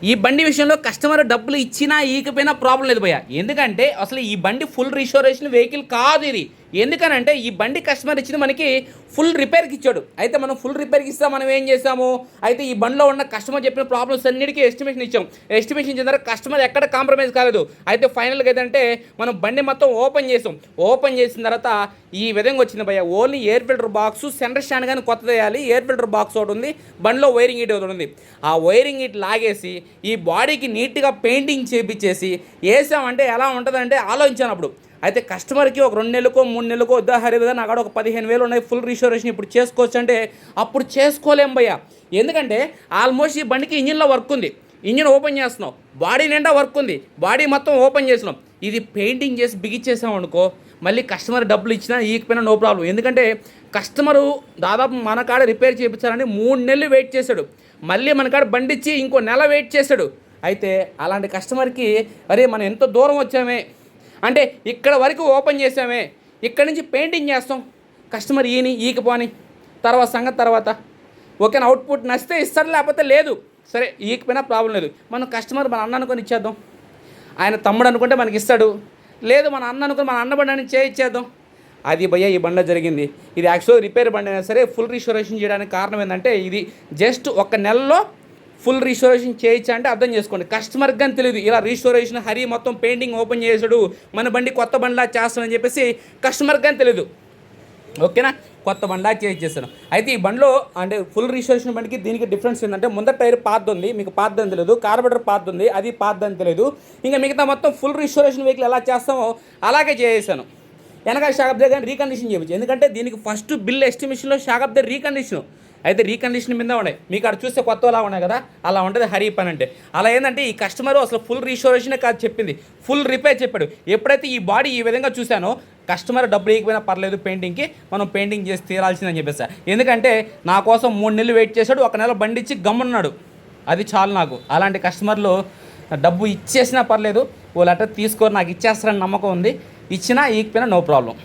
ఈ బండి విషయంలో కస్టమర్ డబ్బులు ఇచ్చినా ఈకపోయినా ప్రాబ్లం లేదు భయ్య. ఎందుకంటే అసలు ఈ బండి ఫుల్ రిస్టోరేషన్ వెహికల్ కాదు ఇది. ఎందుకనంటే ఈ బండి కస్టమర్ ఇచ్చింది మనకి ఫుల్ రిపేర్కి ఇచ్చాడు. అయితే మనం ఫుల్ రిపేర్కి ఇస్తాం, మనం ఏం చేసాము, అయితే ఈ బండిలో ఉన్న కస్టమర్ చెప్పిన ప్రాబ్లమ్స్ అన్నిటికీ ఎస్టిమేషన్ ఇచ్చాం. ఎస్టిమేషన్ ఇచ్చిన తర్వాత కస్టమర్ ఎక్కడ కాంప్రమైజ్ కాలేదు. అయితే ఫైనల్గా ఏంటంటే మనం బండి మొత్తం ఓపెన్ చేసాం. ఓపెన్ చేసిన తర్వాత ఈ విధంగా వచ్చింది భయ్య. Only air filter box, centre stand కానీ కొత్త వేయాలి. ఎయిర్ ఫిల్టర్ బాక్స్ ఒకటి ఉంది, బండిలో వైరింగ్ ఇట్ ఒకటి ఉంది. ఆ వైరింగ్ ఇట్ లాగేసి ఈ బాడీకి నీట్గా పెయింటింగ్ చేపించేసి వేసామంటే ఎలా ఉంటుందంటే ఆలోచించాను అప్పుడు. అయితే కస్టమర్కి ఒక 2 నెలలకో 3 నెలలకో ఉదాహరణ నాకు ఒక 15,000 ఉన్నాయి, ఫుల్ రిస్టోరేషన్ ఇప్పుడు చేసుకోవచ్చు అంటే అప్పుడు చేసుకోలేం భయ్య. ఎందుకంటే ఆల్మోస్ట్ ఈ బండికి ఇంజిన్లో వర్క్ ఉంది. ఇంజిన్ ఓపెన్ చేస్తున్నాం, బాడీ నిండా వర్క్ ఉంది, బాడీ మొత్తం ఓపెన్ చేసినాం. ఇది పెయింటింగ్ చేసి బిగిచ్చేసాం అనుకో, మళ్ళీ కస్టమర్ డబ్బులు ఇచ్చినా ఈకపోయినా నో ప్రాబ్లం. ఎందుకంటే కస్టమరు దాదాపు మన కాడ రిపేర్ చేయించాలని 3 నెలలు వెయిట్ చేశాడు. మళ్ళీ మన కాడ బండి ఇచ్చి ఇంకో నెల వెయిట్ చేశాడు. అయితే అలాంటి కస్టమర్కి అరే మనం ఎంతో దూరం వచ్చామే అంటే ఇక్కడ వరకు ఓపెన్ చేసామే, ఇక్కడ నుంచి పెయింటింగ్ చేస్తాం, కస్టమర్ ఈకపోని తర్వాత సంగతి తర్వాత. ఓకేనా, అవుట్పుట్ నచ్చితే ఇస్తాడు, లేకపోతే లేదు. సరే ఈకపోయినా ప్రాబ్లం లేదు. మనం కస్టమర్ మన అన్న అనుకొని ఇచ్చేద్దాం, ఆయన తమ్ముడు అనుకుంటే మనకి ఇస్తాడు, లేదు మన అన్న అనుకుని మన అన్న బండి అని ఇచ్చేద్దాం. అది భయ్య ఈ బండి జరిగింది. ఇది యాక్చువల్ రిపేర్ బండి అయినా సరే ఫుల్ రిస్టోరేషన్ చేయడానికి కారణం ఏంటంటే ఇది జస్ట్ ఒక నెలలో ఫుల్ రిస్టోరేషన్ చేయొచ్చా అంటే అర్థం చేసుకోండి. కస్టమర్కి కానీ తెలియదు ఇలా రిస్టోరేషన్ హరి మొత్తం పెయింటింగ్ ఓపెన్ చేసాడు, మన బండి కొత్త బండిలా చేస్తానని చెప్పేసి కస్టమర్కి కానీ తెలియదు. ఓకేనా, కొత్త బండిలా చేసేసాను. అయితే ఈ బండిలో అంటే ఫుల్ రిస్టోరేషన్ బండికి దీనికి డిఫరెన్స్ ఏంటంటే ముందర టైర్ పాత్ ఉంది, మీకు పాత్ అని తెలియదు, కార్బోరేటర్ పాత్ ఉంది, అది పాత్ అని తెలియదు. ఇంకా మిగతా మొత్తం ఫుల్ రిస్టోరేషన్ వెహికల్ ఎలా చేస్తామో అలాగే చేసేసాను. వెనకాల షాకప్ దగ్గర రీకండిషన్ చేయవచ్చు. ఎందుకంటే దీనికి ఫస్ట్ బిల్ ఎస్టిమేషన్లో షాకప్ దగ్గర రీకండిషన్, అయితే రీకండిషన్ మీద ఉన్నాయి. మీకు అక్కడ చూస్తే కొత్తలా ఉన్నాయి కదా, అలా ఉంటుంది హరి పని అంటే. అలా ఏంటంటే ఈ కస్టమర్ అసలు ఫుల్ రిస్టోరేషనే కాదు చెప్పింది, ఫుల్ రిపేర్ చెప్పాడు. ఎప్పుడైతే ఈ బాడీ ఈ విధంగా చూశానో కస్టమర్ డబ్బులు ఇవ్వకపోయినా పర్లేదు, పెయింటింగ్కి మనం పెయింటింగ్ చేసి తీరాల్సిందని చెప్పేసా. ఎందుకంటే నా కోసం 3 నెలలు వెయిట్ చేశాడు, ఒక నెల బండి ఇచ్చి గమ్మున్నాడు, అది చాలు నాకు. అలాంటి కస్టమర్లు డబ్బు ఇచ్చేసినా పర్లేదు, ఓ లెటర్ తీసుకొని నాకు ఇచ్చేస్తారని నమ్మకం ఉంది. ఇచ్చినా ఈకపోయినా నో ప్రాబ్లం.